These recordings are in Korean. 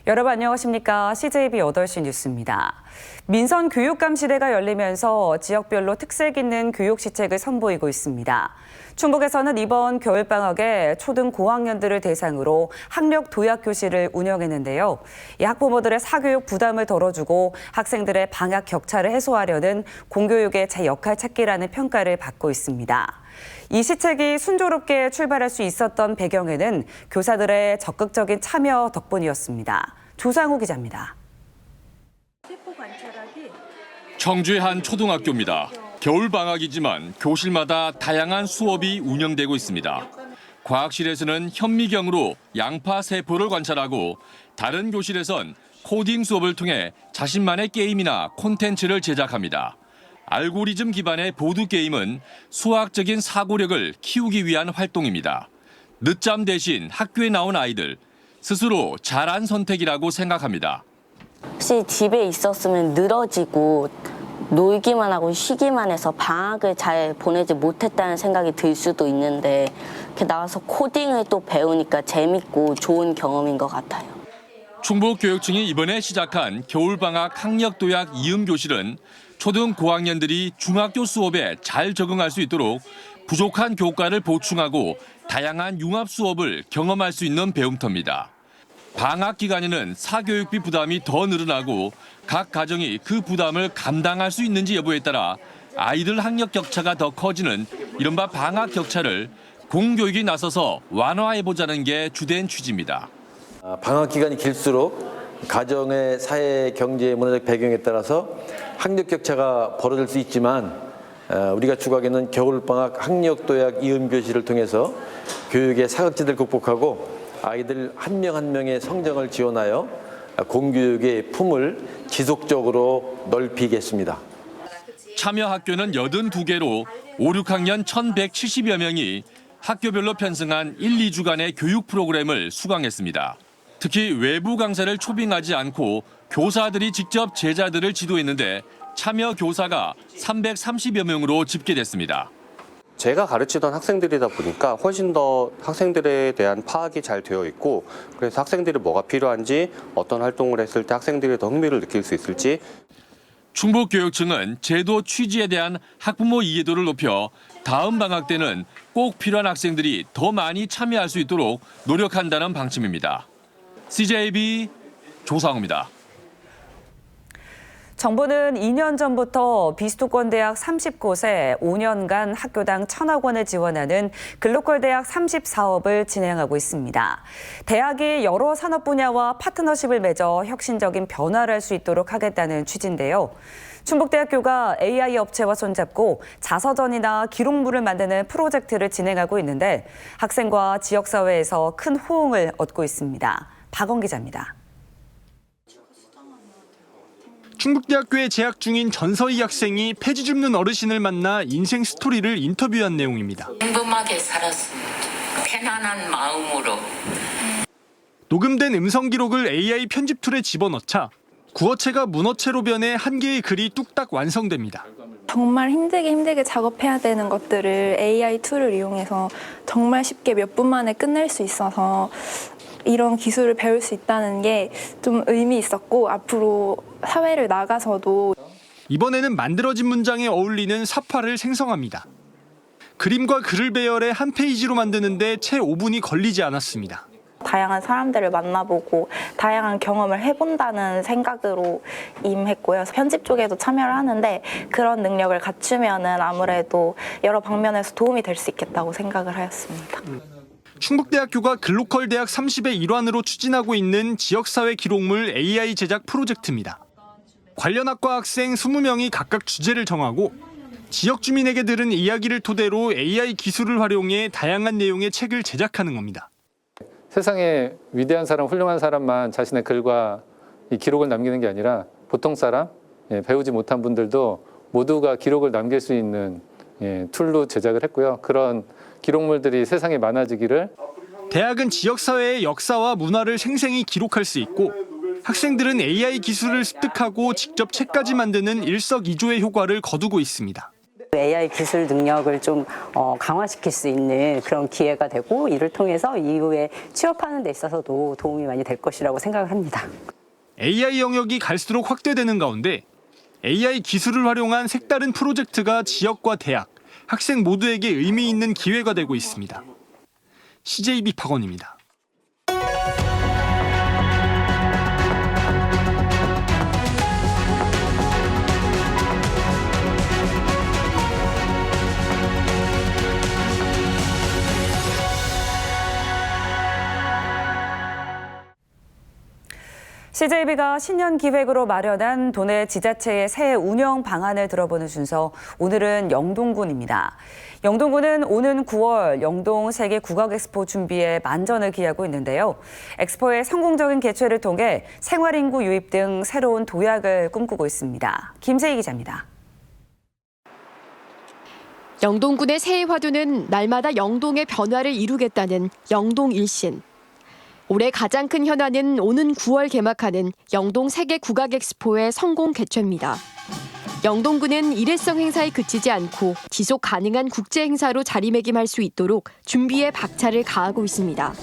여러분 안녕하십니까? CJB 8시 뉴스입니다. 민선 교육감시대가 열리면서 지역별로 특색 있는 교육 시책을 선보이고 있습니다. 충북에서는 이번 겨울방학에 초등 고학년들을 대상으로 학력 도약 교실을 운영했는데요. 이 학부모들의 사교육 부담을 덜어주고 학생들의 방학 격차를 해소하려는 공교육의 제 역할 찾기라는 평가를 받고 있습니다. 이 시책이 순조롭게 출발할 수 있었던 배경에는 교사들의 적극적인 참여 덕분이었습니다. 조상우 기자입니다. 청주의 한 초등학교입니다. 겨울방학이지만 교실마다 다양한 수업이 운영되고 있습니다. 과학실에서는 현미경으로 양파 세포를 관찰하고 다른 교실에선 코딩 수업을 통해 자신만의 게임이나 콘텐츠를 제작합니다. 알고리즘 기반의 보드게임은 수학적인 사고력을 키우기 위한 활동입니다. 늦잠 대신 학교에 나온 아이들, 스스로 잘한 선택이라고 생각합니다. 혹시 집에 있었으면 늘어지고 놀기만 하고 쉬기만 해서 방학을 잘 보내지 못했다는 생각이 들 수도 있는데 이렇게 나와서 코딩을 또 배우니까 재밌고 좋은 경험인 것 같아요. 충북교육청이 이번에 시작한 겨울방학 학력도약 이음교실은 초등 고학년들이 중학교 수업에 잘 적응할 수 있도록 부족한 교과를 보충하고 다양한 융합 수업을 경험할 수 있는 배움터입니다. 방학 기간에는 사교육비 부담이 더 늘어나고 각 가정이 그 부담을 감당할 수 있는지 여부에 따라 아이들 학력 격차가 더 커지는 이른바 방학 격차를 공교육이 나서서 완화해보자는 게 주된 취지입니다. 방학 기간이 길수록 가정의 사회, 경제, 문화적 배경에 따라서 학력 격차가 벌어질 수 있지만 우리가 추구하기는 겨울방학 학력도약 이음교실을 통해서 교육의 사각지대를 극복하고 아이들 한 명 한 명의 성장을 지원하여 공교육의 품을 지속적으로 넓히겠습니다. 참여 학교는 82개로 5, 6학년 1,170여 명이 학교별로 편성한 1, 2주간의 교육 프로그램을 수강했습니다. 특히 외부 강사를 초빙하지 않고 교사들이 직접 제자들을 지도했는데 참여 교사가 330여 명으로 집계됐습니다. 제가 가르치던 학생들이다 보니까 훨씬 더 학생들에 대한 파악이 잘 되어 있고 그래서 학생들이 뭐가 필요한지 어떤 활동을 했을 때 학생들이 더 흥미를 느낄 수 있을지. 충북교육청은 제도 취지에 대한 학부모 이해도를 높여 다음 방학 때는 꼭 필요한 학생들이 더 많이 참여할 수 있도록 노력한다는 방침입니다. CJB 조상우입니다. 정부는 2년 전부터 비수도권 대학 30곳에 5년간 학교당 1,000억 원을 지원하는 글로컬 대학 30사업을 진행하고 있습니다. 대학이 여러 산업 분야와 파트너십을 맺어 혁신적인 변화를 할 수 있도록 하겠다는 취지인데요. 충북대학교가 AI 업체와 손잡고 자서전이나 기록물을 만드는 프로젝트를 진행하고 있는데 학생과 지역사회에서 큰 호응을 얻고 있습니다. 박원 기자입니다. 충북대학교에 재학 중인 전서희 학생이 폐지 줍는 어르신을 만나 인생 스토리를 인터뷰한 내용입니다. 평범하게 살았습니다. 편안한 마음으로. 녹음된 음성 기록을 AI 편집 툴에 집어넣자 구어체가 문어체로 변해 한 개의 글이 뚝딱 완성됩니다. 정말 힘들게 작업해야 되는 것들을 AI 툴을 이용해서 정말 쉽게 몇 분 만에 끝낼 수 있어서 이런 기술을 배울 수 있다는 게 좀 의미 있었고 앞으로 사회를 나가서도 이번에는 만들어진 문장에 어울리는 사파를 생성합니다. 그림과 글을 배열해 한 페이지로 만드는데 채 5분이 걸리지 않았습니다. 다양한 사람들을 만나보고 다양한 경험을 해본다는 생각으로 임했고요. 편집 쪽에도 참여를 하는데 그런 능력을 갖추면은 아무래도 여러 방면에서 도움이 될 수 있겠다고 생각을 하였습니다. 충북대학교가 글로컬 대학 30의 일환으로 추진하고 있는 지역사회 기록물 AI 제작 프로젝트입니다. 관련 학과 학생 20명이 각각 주제를 정하고 지역 주민에게 들은 이야기를 토대로 AI 기술을 활용해 다양한 내용의 책을 제작하는 겁니다. 세상에 위대한 사람, 훌륭한 사람만 자신의 글과 이 기록을 남기는 게 아니라 보통 사람, 배우지 못한 분들도 모두가 기록을 남길 수 있는 툴로 제작을 했고요. 그런 기록물들이 세상에 많아지기를. 대학은 지역사회의 역사와 문화를 생생히 기록할 수 있고 학생들은 AI 기술을 습득하고 직접 책까지 만드는 일석이조의 효과를 거두고 있습니다. AI 기술 능력을 좀 강화시킬 수 있는 그런 기회가 되고 이를 통해서 이후에 취업하는 데 있어서도 도움이 많이 될 것이라고 생각을 합니다. AI 영역이 갈수록 확대되는 가운데 AI 기술을 활용한 색다른 프로젝트가 지역과 대학, 학생 모두에게 의미 있는 기회가 되고 있습니다. CJB 박원입니다. CJB가 신년 기획으로 마련한 도내 지자체의 새해 운영 방안을 들어보는 순서, 오늘은 영동군입니다. 영동군은 오는 9월 영동 세계 국악 엑스포 준비에 만전을 기하고 있는데요. 엑스포의 성공적인 개최를 통해 생활인구 유입 등 새로운 도약을 꿈꾸고 있습니다. 김세희 기자입니다. 영동군의 새해 화두는 날마다 영동의 변화를 이루겠다는 영동일신. 올해 가장 큰 현안은 오는 9월 개막하는 영동 세계 국악 엑스포의 성공 개최입니다. 영동군은 일회성 행사에 그치지 않고 지속 가능한 국제 행사로 자리매김할 수 있도록 준비에 박차를 가하고 있습니다.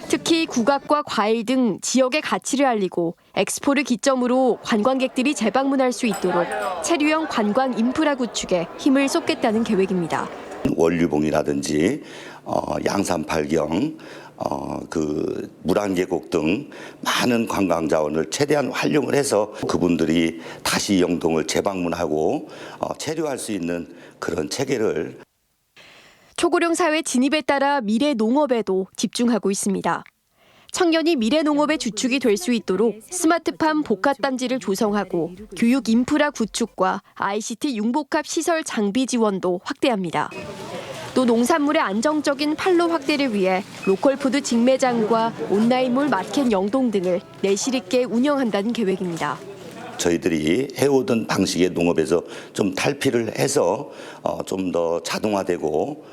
특히 국악과 과일 등 지역의 가치를 알리고 엑스포를 기점으로 관광객들이 재방문할 수 있도록 체류형 관광 인프라 구축에 힘을 쏟겠다는 계획입니다. 원류봉이라든지 양산 팔경, 그 물안계곡 등 많은 관광 자원을 최대한 활용을 해서 그분들이 다시 영동을 재방문하고 체류할 수 있는 그런 체계를. 초고령 사회 진입에 따라 미래 농업에도 집중하고 있습니다. 청년이 미래 농업의 주축이 될 수 있도록 스마트팜 복합단지를 조성하고 교육 인프라 구축과 ICT 융복합 시설 장비 지원도 확대합니다. 또 농산물의 안정적인 판로 확대를 위해 로컬푸드 직매장과 온라인몰 마켓 영동 등을 내실 있게 운영한다는 계획입니다. 저희들이 해오던 방식의 농업에서 좀 탈피를 해서 좀 더 자동화되고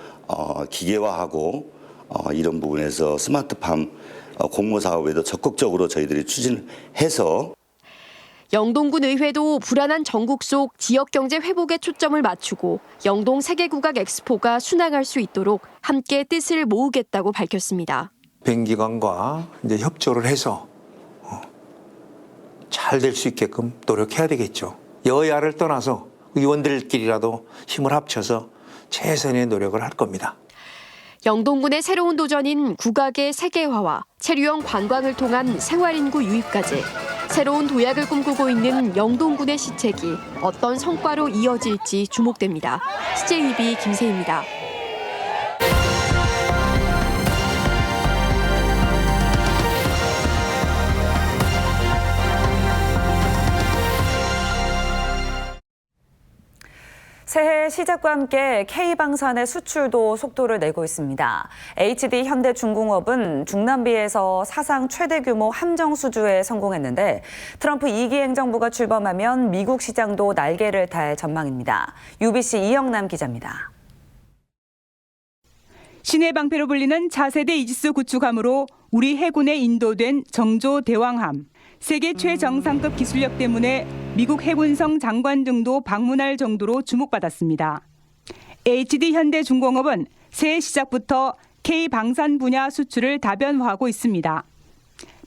기계화하고 이런 부분에서 스마트팜 공모 사업에도 적극적으로 저희들이 추진해서. 영동군 의회도 불안한 전국 속 지역 경제 회복에 초점을 맞추고 영동 세계국악 엑스포가 순항할 수 있도록 함께 뜻을 모으겠다고 밝혔습니다. 뱅기관과 이제 협조를 해서 잘 될 수 있게끔 노력해야 되겠죠. 여야를 떠나서 의원들끼리라도 힘을 합쳐서 최선의 노력을 할 겁니다. 영동군의 새로운 도전인 국악의 세계화와 체류형 관광을 통한 생활인구 유입까지 새로운 도약을 꿈꾸고 있는 영동군의 시책이 어떤 성과로 이어질지 주목됩니다. CJB 김세희입니다. 새해 시작과 함께 K방산의 수출도 속도를 내고 있습니다. HD 현대중공업은 중남미에서 사상 최대 규모 함정 수주에 성공했는데 트럼프 2기 행정부가 출범하면 미국 시장도 날개를 달 전망입니다. UBC 이영남 기자입니다. 신의 방패로 불리는 차세대 이지스 구축함으로 우리 해군에 인도된 정조 대왕함. 세계 최정상급 기술력 때문에 미국 해군성 장관 등도 방문할 정도로 주목받았습니다. HD 현대중공업은 새해 시작부터 K방산 분야 수출을 다변화하고 있습니다.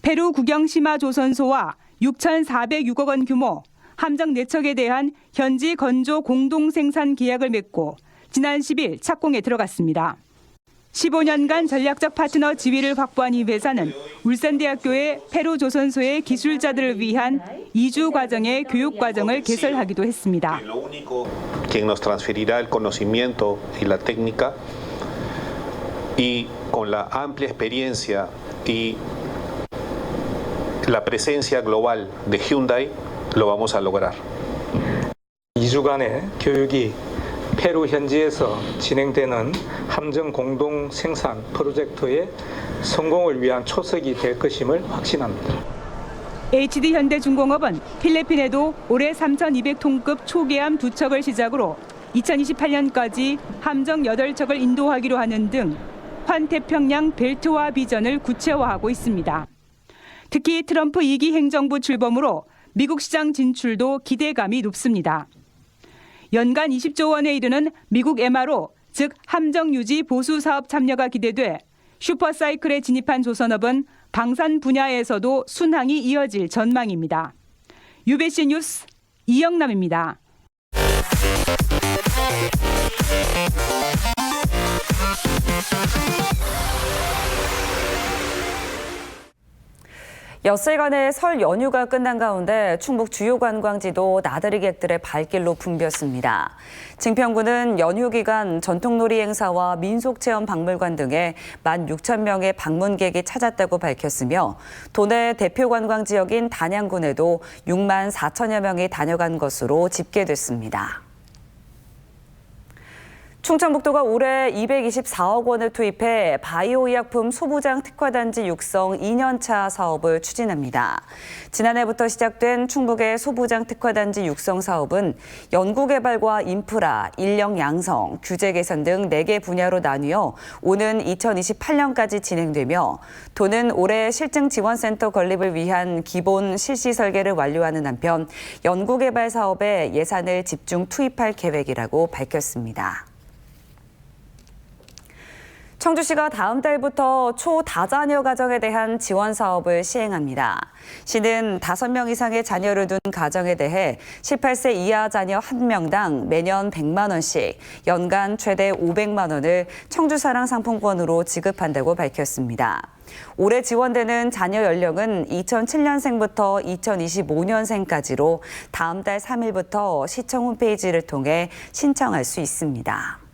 페루 국영시마 조선소와 6,406억 원 규모 함정 4척에 대한 현지 건조 공동 생산 계약을 맺고 지난 10일 착공에 들어갔습니다. 15년간 전략적 파트너 지위를 확보한 이 회사는 울산대학교의 페루 조선소의 기술자들을 위한 이주 과정의 교육 과정을 개설하기도 했습니다. Quien nos transferirá el conocimiento y la técnica y con la amplia experiencia y la presencia global de Hyundai lo vamos a lograr. 2주간의 교육이 페루 현지에서 진행되는 함정 공동 생산 프로젝트의 성공을 위한 초석이 될 것임을 확신합니다. HD 현대중공업은 필리핀에도 올해 3,200톤급 초계함 2척을 시작으로 2028년까지 함정 8척을 인도하기로 하는 등 환태평양 벨트화 비전을 구체화하고 있습니다. 특히 트럼프 2기 행정부 출범으로 미국 시장 진출도 기대감이 높습니다. 연간 20조 원에 이르는 미국 MRO, 즉 함정 유지 보수 사업 참여가 기대돼 슈퍼사이클에 진입한 조선업은 방산 분야에서도 순항이 이어질 전망입니다. UBC 뉴스 이영남입니다. 엿새간의 설 연휴가 끝난 가운데 충북 주요 관광지도 나들이 객들의 발길로 붐볐습니다. 증평구는 연휴 기간 전통놀이 행사와 민속체험 박물관 등에 16,000명의 방문객이 찾았다고 밝혔으며 도내 대표 관광 지역인 단양군에도 64,000여 명이 다녀간 것으로 집계됐습니다. 충청북도가 올해 224억 원을 투입해 바이오의약품 소부장 특화단지 육성 2년차 사업을 추진합니다. 지난해부터 시작된 충북의 소부장 특화단지 육성 사업은 연구개발과 인프라, 인력 양성, 규제 개선 등 4개 분야로 나뉘어 오는 2028년까지 진행되며 도는 올해 실증지원센터 건립을 위한 기본 실시 설계를 완료하는 한편 연구개발 사업에 예산을 집중 투입할 계획이라고 밝혔습니다. 청주시가 다음 달부터 초다자녀 가정에 대한 지원 사업을 시행합니다. 시는 5명 이상의 자녀를 둔 가정에 대해 18세 이하 자녀 1명당 매년 100만 원씩, 연간 최대 500만 원을 청주사랑 상품권으로 지급한다고 밝혔습니다. 올해 지원되는 자녀 연령은 2007년생부터 2025년생까지로 다음 달 3일부터 시청 홈페이지를 통해 신청할 수 있습니다.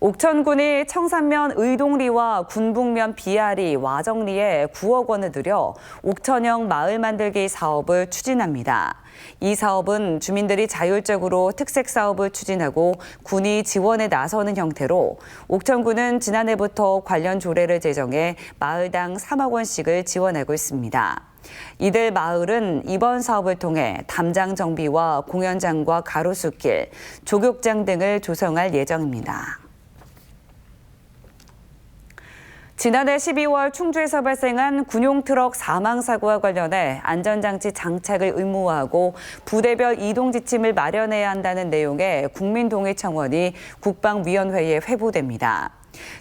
옥천군이 청산면 의동리와 군북면 비아리, 와정리에 9억 원을 들여 옥천형 마을 만들기 사업을 추진합니다. 이 사업은 주민들이 자율적으로 특색 사업을 추진하고 군이 지원에 나서는 형태로 옥천군은 지난해부터 관련 조례를 제정해 마을당 3억 원씩을 지원하고 있습니다. 이들 마을은 이번 사업을 통해 담장 정비와 공연장과 가로수길, 조격장 등을 조성할 예정입니다. 지난해 12월 충주에서 발생한 군용 트럭 사망 사고와 관련해 안전장치 장착을 의무화하고 부대별 이동 지침을 마련해야 한다는 내용의 국민동의 청원이 국방위원회에 회부됩니다.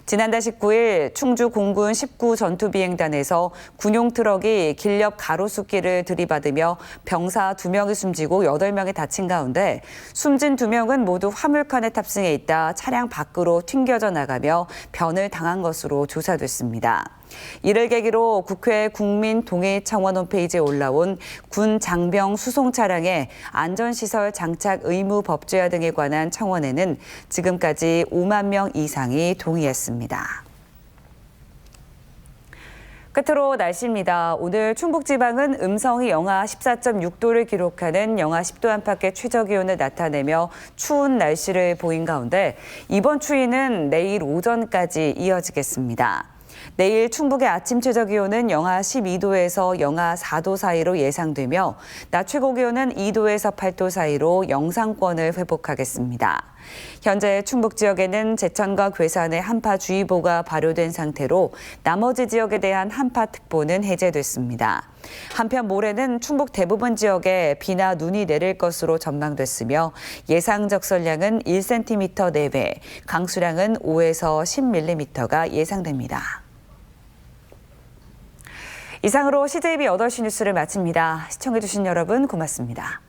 지난달 19일 충주 공군 19 전투비행단에서 군용 트럭이 길 옆 가로수길을 들이받으며 병사 2명이 숨지고 8명이 다친 가운데 숨진 2명은 모두 화물칸에 탑승해 있다 차량 밖으로 튕겨져 나가며 변을 당한 것으로 조사됐습니다. 이를 계기로 국회 국민동의청원 홈페이지에 올라온 군 장병 수송 차량의 안전시설 장착 의무 법제화 등에 관한 청원에는 지금까지 5만 명 이상이 동의했습니다. 끝으로 날씨입니다. 오늘 충북지방은 음성이 영하 14.6도를 기록하는 영하 10도 안팎의 최저기온을 나타내며 추운 날씨를 보인 가운데 이번 추위는 내일 오전까지 이어지겠습니다. 내일 충북의 아침 최저기온은 영하 12도에서 영하 4도 사이로 예상되며 낮 최고기온은 2도에서 8도 사이로 영상권을 회복하겠습니다. 현재 충북 지역에는 제천과 괴산에 한파주의보가 발효된 상태로 나머지 지역에 대한 한파특보는 해제됐습니다. 한편 모레는 충북 대부분 지역에 비나 눈이 내릴 것으로 전망됐으며 예상 적설량은 1cm 내외, 강수량은 5에서 10mm가 예상됩니다. 이상으로 CJB 8시 뉴스를 마칩니다. 시청해주신 여러분 고맙습니다.